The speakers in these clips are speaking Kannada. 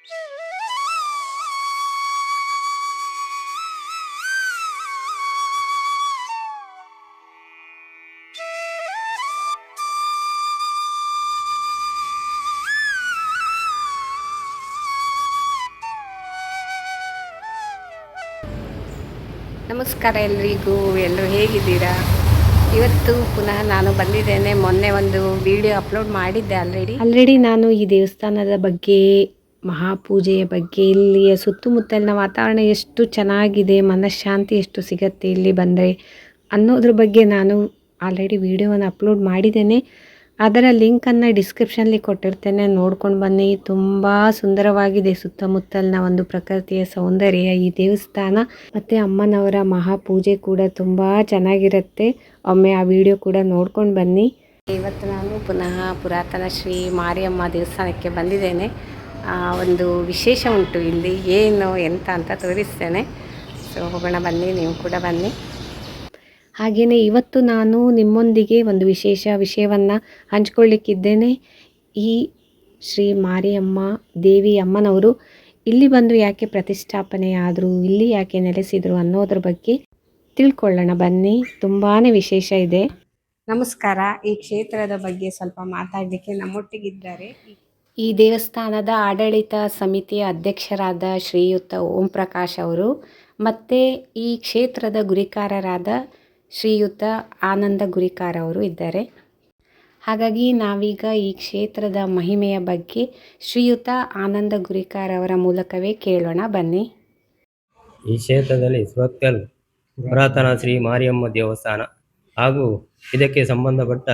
ನಮಸ್ಕಾರ ಎಲ್ರಿಗೂ. ಎಲ್ಲರೂ ಹೇಗಿದ್ದೀರಾ? ಇವತ್ತು ಪುನಃ ನಾನು ಬಂದಿದ್ದೇನೆ. ಮೊನ್ನೆ ಒಂದು ವಿಡಿಯೋ ಅಪ್ಲೋಡ್ ಮಾಡಿದ್ದೆ ಆಲ್ರೆಡಿ ನಾನು ಈ ದೇವಸ್ಥಾನದ ಬಗ್ಗೆ, ಮಹಾಪೂಜೆಯ ಬಗ್ಗೆ, ಇಲ್ಲಿಯ ಸುತ್ತಮುತ್ತಲಿನ ವಾತಾವರಣ ಎಷ್ಟು ಚೆನ್ನಾಗಿದೆ, ಮನಃಶಾಂತಿ ಎಷ್ಟು ಸಿಗತ್ತೆ ಇಲ್ಲಿ ಬಂದರೆ ಅನ್ನೋದ್ರ ಬಗ್ಗೆ ನಾನು ಆಲ್ರೆಡಿ ವಿಡಿಯೋವನ್ನು ಅಪ್ಲೋಡ್ ಮಾಡಿದ್ದೇನೆ. ಅದರ ಲಿಂಕನ್ನು ಡಿಸ್ಕ್ರಿಪ್ಷನ್ಲಿ ಕೊಟ್ಟಿರ್ತೇನೆ, ನೋಡ್ಕೊಂಡು ಬನ್ನಿ. ತುಂಬ ಸುಂದರವಾಗಿದೆ ಸುತ್ತಮುತ್ತಲಿನ ಒಂದು ಪ್ರಕೃತಿಯ ಸೌಂದರ್ಯ ಈ ದೇವಸ್ಥಾನ. ಮತ್ತು ಅಮ್ಮನವರ ಮಹಾಪೂಜೆ ಕೂಡ ತುಂಬ ಚೆನ್ನಾಗಿರುತ್ತೆ. ಒಮ್ಮೆ ಆ ವಿಡಿಯೋ ಕೂಡ ನೋಡ್ಕೊಂಡು ಬನ್ನಿ. ಇವತ್ತು ನಾನು ಪುನಃ ಪುರಾತನ ಶ್ರೀ ಮಾರಿಯಮ್ಮ ದೇವಸ್ಥಾನಕ್ಕೆ ಬಂದಿದ್ದೇನೆ. ಒಂದು ವಿಶೇಷ ಉಂಟು ಇಲ್ಲಿ, ಏನು ಎಂತ ಅಂತ ತೋರಿಸ್ತೇನೆ. ಸೊ ಹೋಗೋಣ ಬನ್ನಿ, ನೀವು ಕೂಡ ಬನ್ನಿ. ಹಾಗೆಯೇ ಇವತ್ತು ನಾನು ನಿಮ್ಮೊಂದಿಗೆ ಒಂದು ವಿಶೇಷ ವಿಷಯವನ್ನು ಹಂಚ್ಕೊಳ್ಳಿಕ್ಕಿದ್ದೇನೆ. ಈ ಶ್ರೀ ಮಾರಿಯಮ್ಮ ದೇವಿ ಅಮ್ಮನವರು ಇಲ್ಲಿ ಬಂದು ಯಾಕೆ ಪ್ರತಿಷ್ಠಾಪನೆ ಆದರು, ಇಲ್ಲಿ ಯಾಕೆ ನೆಲೆಸಿದರು ಅನ್ನೋದ್ರ ಬಗ್ಗೆ ತಿಳ್ಕೊಳ್ಳೋಣ ಬನ್ನಿ. ತುಂಬಾ ವಿಶೇಷ ಇದೆ. ನಮಸ್ಕಾರ. ಈ ಕ್ಷೇತ್ರದ ಬಗ್ಗೆ ಸ್ವಲ್ಪ ಮಾತಾಡಲಿಕ್ಕೆ ನಮ್ಮೊಟ್ಟಿಗಿದ್ದಾರೆ ಈ ದೇವಸ್ಥಾನದ ಆಡಳಿತ ಸಮಿತಿಯ ಅಧ್ಯಕ್ಷರಾದ ಶ್ರೀಯುತ ಓಂ ಪ್ರಕಾಶ್ ಅವರು, ಮತ್ತು ಈ ಕ್ಷೇತ್ರದ ಗುರಿಕಾರರಾದ ಶ್ರೀಯುತ ಆನಂದ ಗುರಿಕಾರ ಅವರು ಇದ್ದಾರೆ. ಹಾಗಾಗಿ ನಾವೀಗ ಈ ಕ್ಷೇತ್ರದ ಮಹಿಮೆಯ ಬಗ್ಗೆ ಶ್ರೀಯುತ ಆನಂದ ಗುರಿಕಾರ ಅವರ ಮೂಲಕವೇ ಕೇಳೋಣ ಬನ್ನಿ. ಈ ಕ್ಷೇತ್ರದಲ್ಲಿ ಸುರತ್ಕಲ್ ಪುರಾತನ ಶ್ರೀ ಮಾರಿಯಮ್ಮ ದೇವಸ್ಥಾನ ಹಾಗೂ ಇದಕ್ಕೆ ಸಂಬಂಧಪಟ್ಟ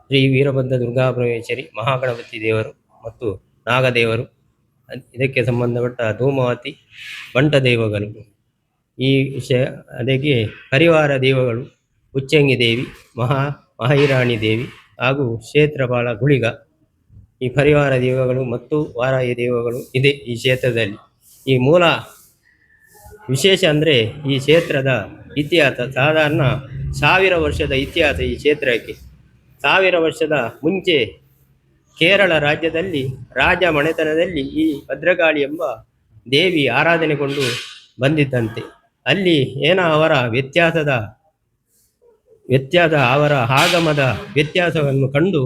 ಶ್ರೀ ವೀರಭದ್ರ ದುರ್ಗಾಪರಮೇಶ್ವರಿ, ಮಹಾಗಣಪತಿ ದೇವರು ಮತ್ತು ನಾಗದೇವರು, ಇದಕ್ಕೆ ಸಂಬಂಧಪಟ್ಟ ಧೂಮಾವತಿ ಬಂಟ ದೇವಗಳು, ಈ ವಿಷಯ ಅದಕ್ಕೆ ಪರಿವಾರ ದೇವಗಳು ಉಚ್ಚಂಗಿ ದೇವಿ, ಮಹಾಹಿರಾಣಿ ದೇವಿ ಹಾಗೂ ಕ್ಷೇತ್ರಪಾಲ ಗುಳಿಗ, ಈ ಪರಿವಾರ ದೇವಗಳು ಮತ್ತು ವಾರಾಹಿ ದೇವಗಳು ಇದೆ ಈ ಕ್ಷೇತ್ರದಲ್ಲಿ. ಈ ಮೂಲ ವಿಶೇಷ ಅಂದರೆ ಈ ಕ್ಷೇತ್ರದ ಇತಿಹಾಸ ಸಾಧಾರಣ 1000 ವರ್ಷದ ಇತಿಹಾಸ ಈ ಕ್ಷೇತ್ರಕ್ಕೆ. 1000 ವರ್ಷದ ಮುಂಚೆ ಕೇರಳ ರಾಜ್ಯದಲ್ಲಿ ರಾಜ ಮನೆತನದಲ್ಲಿ ಈ ಭದ್ರಕಾಳಿ ಎಂಬ ದೇವಿ ಆರಾಧನೆಗೊಂಡು ಬಂದಿದ್ದಂತೆ. ಅಲ್ಲಿ ಅವರ ಅವರ ಆಗಮದ ವ್ಯತ್ಯಾಸವನ್ನು ಕಂಡು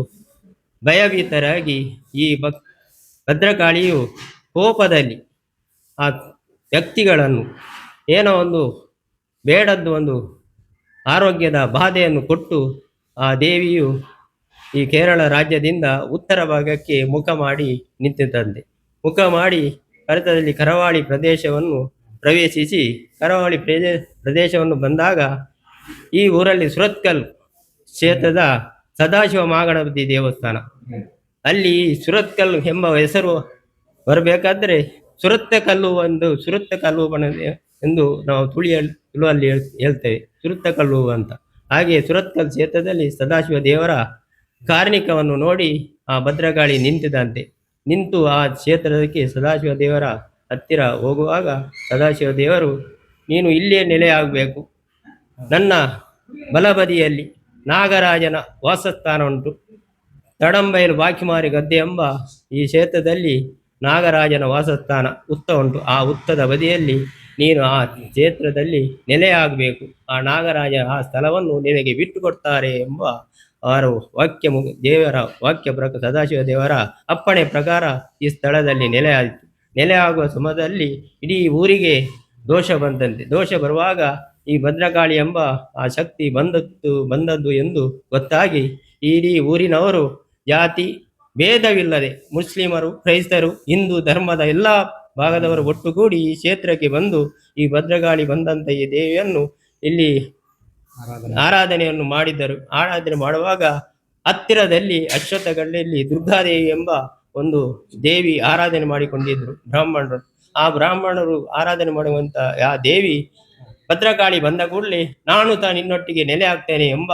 ಭಯಭೀತರಾಗಿ ಈ ಭದ್ರಕಾಳಿಯು ಕೋಪದಲ್ಲಿ ಆ ವ್ಯಕ್ತಿಗಳನ್ನು ಒಂದು ಬೇಡದ್ದು ಒಂದು ಆರೋಗ್ಯದ ಬಾಧೆಯನ್ನು ಕೊಟ್ಟು ಆ ದೇವಿಯು ಈ ಕೇರಳ ರಾಜ್ಯದಿಂದ ಉತ್ತರ ಭಾಗಕ್ಕೆ ಮುಖ ಮಾಡಿ ನಿಂತಿದ್ದಂತೆ. ಮುಖ ಮಾಡಿ ಭಾರತದಲ್ಲಿ ಕರಾವಳಿ ಪ್ರದೇಶವನ್ನು ಪ್ರವೇಶಿಸಿ ಕರಾವಳಿ ಪ್ರದೇಶವನ್ನು ಬಂದಾಗ ಈ ಊರಲ್ಲಿ ಸುರತ್ಕಲ್ ಕ್ಷೇತ್ರದ ಸದಾಶಿವ ಮಹಾಗಣಪತಿ ದೇವಸ್ಥಾನ, ಅಲ್ಲಿ ಸುರತ್ಕಲ್ ಎಂಬ ಹೆಸರು ಬರಬೇಕಾದ್ರೆ ಸುರತ್ಕಲ್ಲು ಎಂದು ನಾವು ತುಳುವಲ್ಲಿ ಹೇಳ್ತೇವೆ, ಸುರತ್ಕಲ್ಲು ಅಂತ. ಹಾಗೆ ಸುರತ್ಕಲ್ ಕ್ಷೇತ್ರದಲ್ಲಿ ಸದಾಶಿವ ದೇವರ ಕಾರ್ಣಿಕವನ್ನು ನೋಡಿ ಆ ಭದ್ರಕಾಳಿ ನಿಂತಿದಂತೆ. ನಿಂತು ಆ ಕ್ಷೇತ್ರಕ್ಕೆ ಸದಾಶಿವ ದೇವರ ಹತ್ತಿರ ಹೋಗುವಾಗ ಸದಾಶಿವ ದೇವರು, ನೀನು ಇಲ್ಲೇ ನೆಲೆಯಾಗಬೇಕು, ನನ್ನ ಬಲಬದಿಯಲ್ಲಿ ನಾಗರಾಜನ ವಾಸಸ್ಥಾನ ಉಂಟು, ತಡಂಬೈಲು ಬಾಕಿಮಾರಿ ಗದ್ದೆ ಎಂಬ ಈ ಕ್ಷೇತ್ರದಲ್ಲಿ ನಾಗರಾಜನ ವಾಸಸ್ಥಾನ ಉತ್ತ ಉಂಟು. ಆ ಉತ್ತದ ಬದಿಯಲ್ಲಿ ನೀನು ಆ ಕ್ಷೇತ್ರದಲ್ಲಿ ನೆಲೆಯಾಗಬೇಕು, ಆ ನಾಗರಾಜ ಆ ಸ್ಥಳವನ್ನು ನಿನಗೆ ಬಿಟ್ಟು ಕೊಡ್ತಾರೆ ಎಂಬ ಅವರ ದೇವರ ವಾಕ್ಯ ಪ್ರಕಾರ, ಸದಾಶಿವ ದೇವರ ಅಪ್ಪಣೆ ಪ್ರಕಾರ ಈ ಸ್ಥಳದಲ್ಲಿ ನೆಲೆಯಾಗುವ ಸಮಯದಲ್ಲಿ ಇಡೀ ಊರಿಗೆ ದೋಷ ಬಂದಂತೆ. ದೋಷ ಬರುವಾಗ ಈ ಭದ್ರಕಾಳಿ ಎಂಬ ಆ ಶಕ್ತಿ ಬಂದದ್ದು ಎಂದು ಗೊತ್ತಾಗಿ ಇಡೀ ಊರಿನವರು ಜಾತಿ ಭೇದವಿಲ್ಲದೆ ಮುಸ್ಲಿಮರು, ಕ್ರೈಸ್ತರು, ಹಿಂದೂ ಧರ್ಮದ ಎಲ್ಲ ಭಾಗದವರು ಒಟ್ಟುಗೂಡಿ ಈ ಕ್ಷೇತ್ರಕ್ಕೆ ಬಂದು ಈ ಭದ್ರಕಾಳಿ ಬಂದಂಥ ಈ ದೇವಿಯನ್ನು ಇಲ್ಲಿ ಆರಾಧನೆಯನ್ನು ಮಾಡಿದ್ದರು. ಆರಾಧನೆ ಮಾಡುವಾಗ ಹತ್ತಿರದಲ್ಲಿ ಅಶ್ವತ್ಥಗಳ್ಳಿಯಲ್ಲಿ ದುರ್ಗಾದೇವಿ ಎಂಬ ಒಂದು ದೇವಿ ಆರಾಧನೆ ಮಾಡಿಕೊಂಡಿದ್ರು ಬ್ರಾಹ್ಮಣರು. ಆ ಬ್ರಾಹ್ಮಣರು ಆರಾಧನೆ ಮಾಡುವಂಥ ಆ ದೇವಿ ಭದ್ರಕಾಳಿ ಬಂದ ಕೂಡಲೇ ನಾನು ನಿನ್ನೊಟ್ಟಿಗೆ ನೆಲೆ ಆಗ್ತೇನೆ ಎಂಬ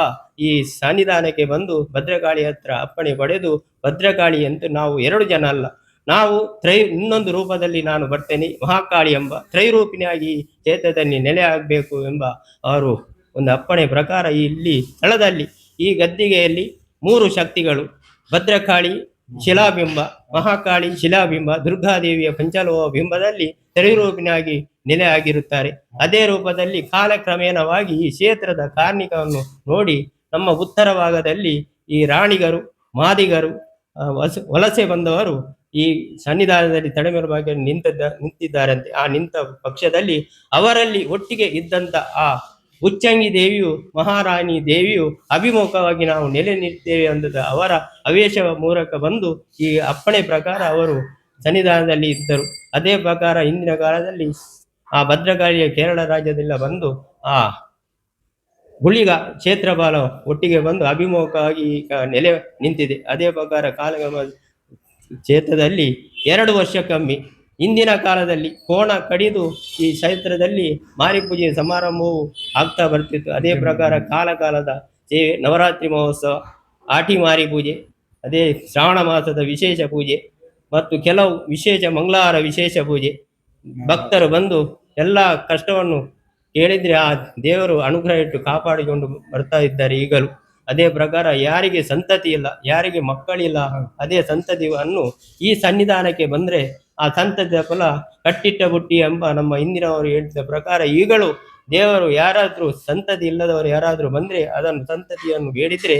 ಈ ಸನ್ನಿಧಾನಕ್ಕೆ ಬಂದು ಭದ್ರಕಾಳಿ ಹತ್ರ ಅಪ್ಪಣೆ ಪಡೆದು, ಭದ್ರಕಾಳಿ ಅಂತ ನಾವು 2 ಜನ ಅಲ್ಲ, ನಾವು ಇನ್ನೊಂದು ರೂಪದಲ್ಲಿ ನಾನು ಬರ್ತೇನೆ, ಮಹಾಕಾಳಿ ಎಂಬ ತ್ರೈರೂಪಿಣಿಯಾಗಿ ಕ್ಷೇತ್ರದಲ್ಲಿ ನೆಲೆ ಆಗಬೇಕು ಎಂಬ ಅವರು ಒಂದು ಅಪ್ಪಣೆ ಪ್ರಕಾರ ಇಲ್ಲಿ ಸ್ಥಳದಲ್ಲಿ ಈ ಗದ್ದಿಗೆಯಲ್ಲಿ 3 ಶಕ್ತಿಗಳು ಭದ್ರಕಾಳಿ, ಶಿಲಾಬಿಂಬ, ಮಹಾಕಾಳಿ ಶಿಲಾಬಿಂಬ, ದುರ್ಗಾದೇವಿಯ ಪಂಚಲೋಹ ಬಿಂಬದಲ್ಲಿ ಸರಿರೂಪಿನಾಗಿ ನೆಲೆಯಾಗಿರುತ್ತಾರೆ. ಅದೇ ರೂಪದಲ್ಲಿ ಕಾಲಕ್ರಮೇಣವಾಗಿ ಈ ಕ್ಷೇತ್ರದ ಕಾರ್ಣಿಕವನ್ನು ನೋಡಿ ನಮ್ಮ ಉತ್ತರ ಭಾಗದಲ್ಲಿ ಈ ರಾಣಿಗರು, ಮಾದಿಗರು, ವಲಸೆ ಬಂದವರು ಈ ಸನ್ನಿಧಾನದಲ್ಲಿ ತಡೆಮೆರವಾಗಿ ನಿಂತಿದ್ದಾರಂತೆ. ಆ ನಿಂತ ಪಕ್ಷದಲ್ಲಿ ಅವರಲ್ಲಿ ಒಟ್ಟಿಗೆ ಇದ್ದಂತ ಆ ಉಚ್ಚಂಗಿ ದೇವಿಯು, ಮಹಾರಾಣಿ ದೇವಿಯು ಅಭಿಮುಖವಾಗಿ ನಾವು ನೆಲೆ ನಿಲ್ತೇವೆ ಅಂದದ ಅವರ ಆವೇಶ ಮೂಲಕ ಬಂದು ಈ ಅಪ್ಪಣೆ ಪ್ರಕಾರ ಅವರು ಸನ್ನಿಧಾನದಲ್ಲಿ ಇದ್ದರು. ಅದೇ ಪ್ರಕಾರ ಹಿಂದಿನ ಕಾಲದಲ್ಲಿ ಆ ಭದ್ರಕಾಳಿಯ ಕೇರಳ ರಾಜ್ಯದಿಂದ ಬಂದು ಆ ಗುಳಿಗ ಕ್ಷೇತ್ರಪಾಲ ಒಟ್ಟಿಗೆ ಬಂದು ಅಭಿಮುಖವಾಗಿ ಈಗ ನೆಲೆ ನಿಂತಿದೆ. ಅದೇ ಪ್ರಕಾರ ಕಾಲಗಮ ಕ್ಷೇತ್ರದಲ್ಲಿ 2 ವರ್ಷಕ್ಕೊಮ್ಮೆ ಇಂದಿನ ಕಾಲದಲ್ಲಿ ಕೋಣ ಕಡಿದು ಈ ಕ್ಷೇತ್ರದಲ್ಲಿ ಮಾರಿ ಪೂಜೆ ಸಮಾರಂಭವು ಆಗ್ತಾ ಬರ್ತಿತ್ತು. ಅದೇ ಪ್ರಕಾರ ಕಾಲದ ಸೇವೆ, ನವರಾತ್ರಿ ಮಹೋತ್ಸವ, ಆಟಿ ಮಾರಿ ಪೂಜೆ, ಅದೇ ಶ್ರಾವಣ ಮಾಸದ ವಿಶೇಷ ಪೂಜೆ ಮತ್ತು ಕೆಲವು ವಿಶೇಷ ಮಂಗಳವಾರ ವಿಶೇಷ ಪೂಜೆ. ಭಕ್ತರು ಬಂದು ಎಲ್ಲ ಕಷ್ಟವನ್ನು ಹೇಳಿದ್ರೆ ಆ ದೇವರು ಅನುಗ್ರಹ ಇಟ್ಟು ಕಾಪಾಡಿಕೊಂಡು ಬರ್ತಾ ಇದ್ದಾರೆ ಈಗಲೂ. ಅದೇ ಪ್ರಕಾರ ಯಾರಿಗೆ ಸಂತತಿ ಇಲ್ಲ, ಯಾರಿಗೆ ಮಕ್ಕಳಿಲ್ಲ, ಅದೇ ಸಂತತಿಯನ್ನು ಈ ಸನ್ನಿಧಾನಕ್ಕೆ ಬಂದ್ರೆ ಆ ಸಂತತಿಯ ಫಲ ಕಟ್ಟಿಟ್ಟ ಬುಟ್ಟಿ ಎಂಬ ನಮ್ಮ ಹಿಂದಿನವರು ಹೇಳಿದ ಪ್ರಕಾರ ಈಗಲೂ ದೇವರು ಯಾರಾದ್ರೂ ಸಂತತಿ ಇಲ್ಲದವರು ಯಾರಾದ್ರೂ ಬಂದ್ರೆ ಅದನ್ನು ಸಂತತಿಯನ್ನು ಬೇಡಿದ್ರೆ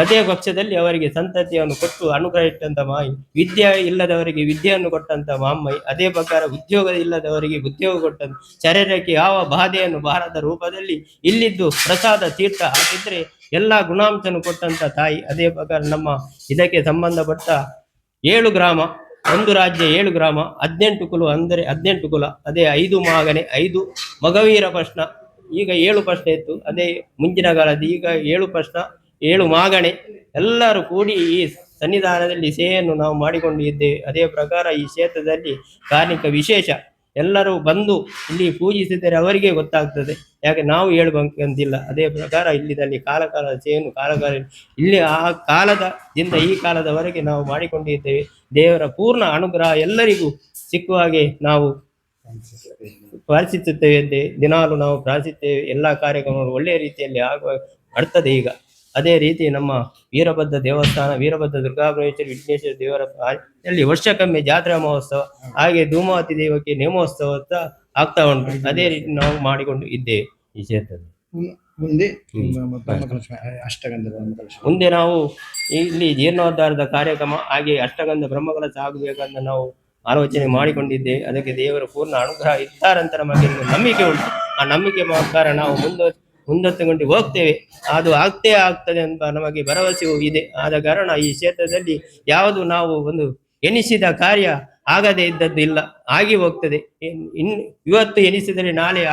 ಅದೇ ಪಕ್ಷದಲ್ಲಿ ಅವರಿಗೆ ಸಂತತಿಯನ್ನು ಕೊಟ್ಟು ಅನುಗ್ರಹ ಇಟ್ಟಂತ ಮಾಯಿ, ವಿದ್ಯೆ ಇಲ್ಲದವರಿಗೆ ವಿದ್ಯೆಯನ್ನು ಕೊಟ್ಟಂತ ಮಾಮ್ಮೈ, ಅದೇ ಪ್ರಕಾರ ಉದ್ಯೋಗ ಇಲ್ಲದವರಿಗೆ ಉದ್ಯೋಗ ಕೊಟ್ಟಂತ, ಶರೀರಕ್ಕೆ ಯಾವ ಬಾಧೆಯನ್ನು ಬಾರದ ರೂಪದಲ್ಲಿ ಇಲ್ಲಿದ್ದು ಪ್ರಸಾದ ತೀರ್ಥ ಹಾಕಿದ್ರೆ ಎಲ್ಲ ಗುಣಾಂಶನು ಕೊಟ್ಟಂತ ತಾಯಿ. ಅದೇ ಪ್ರಕಾರ ನಮ್ಮ ಇದಕ್ಕೆ ಸಂಬಂಧಪಟ್ಟ 7 ಗ್ರಾಮ, 1 ರಾಜ್ಯ 7 ಗ್ರಾಮ, 18 ಕುಲ ಅಂದರೆ 18 ಕುಲ, ಅದೇ 5 ಮಾಗನೆ, 5 ಮಗವೀರ ಪ್ರಶ್ನ. ಈಗ 7 ಪ್ರಶ್ನೆ ಇತ್ತು, ಅದೇ ಮುಂಚಿನ ಕಾಲದ ಈಗ 7 ಪ್ರಶ್ನ, 7 ಮಾಗಣೆ ಎಲ್ಲರೂ ಕೂಡಿ ಈ ಸನ್ನಿಧಾನದಲ್ಲಿ ಸೇವೆಯನ್ನು ನಾವು ಮಾಡಿಕೊಂಡು ಇದ್ದೇವೆ. ಅದೇ ಪ್ರಕಾರ ಈ ಕ್ಷೇತ್ರದಲ್ಲಿ ಕಾರ್ಣಿಕ ವಿಶೇಷ. ಎಲ್ಲರೂ ಬಂದು ಇಲ್ಲಿ ಪೂಜಿಸಿದರೆ ಅವರಿಗೆ ಗೊತ್ತಾಗ್ತದೆ, ಯಾಕೆ ನಾವು ಹೇಳ್ಬೇಕಂತಿಲ್ಲ. ಅದೇ ಪ್ರಕಾರ ಇಲ್ಲಿದಲ್ಲಿ ಕಾಲದ ಸೇವೆಯನ್ನು ಕಾಲಕಾಲ ಇಲ್ಲಿ ಆ ಕಾಲದಿಂದ ಈ ಕಾಲದವರೆಗೆ ನಾವು ಮಾಡಿಕೊಂಡಿದ್ದೇವೆ. ದೇವರ ಪೂರ್ಣ ಅನುಗ್ರಹ ಎಲ್ಲರಿಗೂ ಸಿಕ್ಕುವ ಹಾಗೆ ನಾವು ಪ್ರಾರ್ಥಿಸುತ್ತೇವೆ ಎಂದೇ ದಿನಾಲು ನಾವು ಪ್ರಾರ್ಥಿಸುತ್ತೇವೆ. ಎಲ್ಲ ಕಾರ್ಯಕ್ರಮಗಳು ಒಳ್ಳೆಯ ರೀತಿಯಲ್ಲಿ ಮಾಡ್ತದೆ ಈಗ. ಅದೇ ರೀತಿ ನಮ್ಮ ವೀರಭದ್ರ ದೇವಸ್ಥಾನ, ವೀರಭದ್ರ ದುರ್ಗಾಪರಮೇಶ್ವರಿ ವಿಘ್ನೇಶ್ವರ ದೇವರ ಅಲ್ಲಿ ವರ್ಷಕ್ಕೊಮ್ಮೆ ಜಾತ್ರಾ ಮಹೋತ್ಸವ, ಹಾಗೆ ಧೂಮಾವತಿ ದೇವಕ್ಕೆ ನೇಮೋತ್ಸವ ಆಗ್ತಾ ಉಂಟು. ಅದೇ ರೀತಿ ನಾವು ಮಾಡಿಕೊಂಡು ಇದ್ದೇವೆ ಈ ಕ್ಷೇತ್ರದಲ್ಲಿ. ಮುಂದೆ ನಾವು ಇಲ್ಲಿ ಜೀರ್ಣೋದ್ಧಾರದ ಕಾರ್ಯಕ್ರಮ ಹಾಗೆ ಅಷ್ಟಗಂಧ ಬ್ರಹ್ಮಕಲಶ ಆಗಬೇಕಂತ ನಾವು ಆಲೋಚನೆ ಮಾಡಿಕೊಂಡಿದ್ದೇವೆ. ಅದಕ್ಕೆ ದೇವರ ಪೂರ್ಣ ಅನುಗ್ರಹ ಇದ್ದಾರಂತ ನಮಗೆ ನಂಬಿಕೆ ಉಂಟು. ಆ ನಂಬಿಕೆ ಪ್ರಕಾರ ನಾವು ಮುಂದೊತ್ತುಕೊಂಡು ಹೋಗ್ತೇವೆ. ಅದು ಆಗ್ತದೆ ಅಂತ ನಮಗೆ ಭರವಸೆಯೂ ಇದೆ. ಆದ ಕಾರಣ ಈ ಕ್ಷೇತ್ರದಲ್ಲಿ ಯಾವುದು ನಾವು ಒಂದು ಎನಿಸಿದ ಕಾರ್ಯ ಆಗದೇ ಇದ್ದದ್ದು ಇಲ್ಲ, ಆಗಿ ಹೋಗ್ತದೆ. ಇವತ್ತು ಎನಿಸಿದರೆ ನಾಳೆ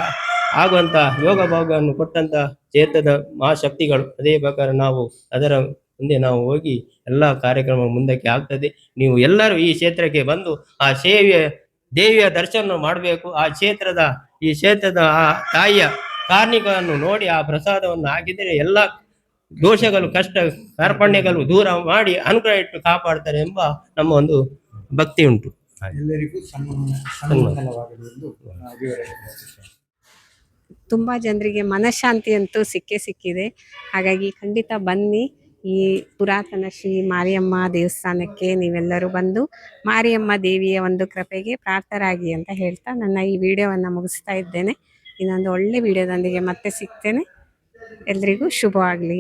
ಆಗುವಂತ ಯೋಗ ಭಾಗವನ್ನು ಕೊಟ್ಟಂತ ಕ್ಷೇತ್ರದ ಮಹಾಶಕ್ತಿಗಳು. ಅದೇ ಪ್ರಕಾರ ನಾವು ಅದರ ಮುಂದೆ ನಾವು ಹೋಗಿ ಎಲ್ಲ ಕಾರ್ಯಕ್ರಮ ಮುಂದಕ್ಕೆ ಆಗ್ತದೆ. ನೀವು ಎಲ್ಲರೂ ಈ ಕ್ಷೇತ್ರಕ್ಕೆ ಬಂದು ಆ ದೇವಿಯ ದರ್ಶನ ಮಾಡಬೇಕು. ಈ ಕ್ಷೇತ್ರದ ಆ ತಾಯಿಯ ಕಾರ್ಣಿಕವನ್ನು ನೋಡಿ ಆ ಪ್ರಸಾದವನ್ನು ಹಾಕಿದರೆ ಎಲ್ಲ ದೋಷಗಳು, ಕಷ್ಟ ಕಾರ್ಪಣ್ಯಗಳು ದೂರ ಮಾಡಿ ಅನುಗ್ರಹ ಇಟ್ಟು ಕಾಪಾಡ್ತಾರೆ ಎಂಬ ನಮ್ಮ ಒಂದು ಭಕ್ತಿ ಉಂಟು. ಎಲ್ಲರಿಗೂ ತುಂಬಾ ಜನರಿಗೆ ಮನಃಶಾಂತಿ ಅಂತೂ ಸಿಕ್ಕಿದೆ. ಹಾಗಾಗಿ ಖಂಡಿತ ಬನ್ನಿ ಈ ಪುರಾತನ ಶ್ರೀ ಮಾರಿಯಮ್ಮ ದೇವಸ್ಥಾನಕ್ಕೆ ನೀವೆಲ್ಲರೂ ಬಂದು ಮಾರಿಯಮ್ಮ ದೇವಿಯ ಒಂದು ಕೃಪೆಗೆ ಪ್ರಾರ್ಥರಾಗಿ ಅಂತ ಹೇಳ್ತಾ ನನ್ನ ಈ ವಿಡಿಯೋವನ್ನು ಮುಗಿಸ್ತಾ ಇದ್ದೇನೆ. ಇನ್ನೊಂದು ಒಳ್ಳೆ ವಿಡಿಯೋದೊಂದಿಗೆ ಮತ್ತೆ ಸಿಗ್ತೇನೆ. ಎಲ್ರಿಗೂ ಶುಭವಾಗಲಿ.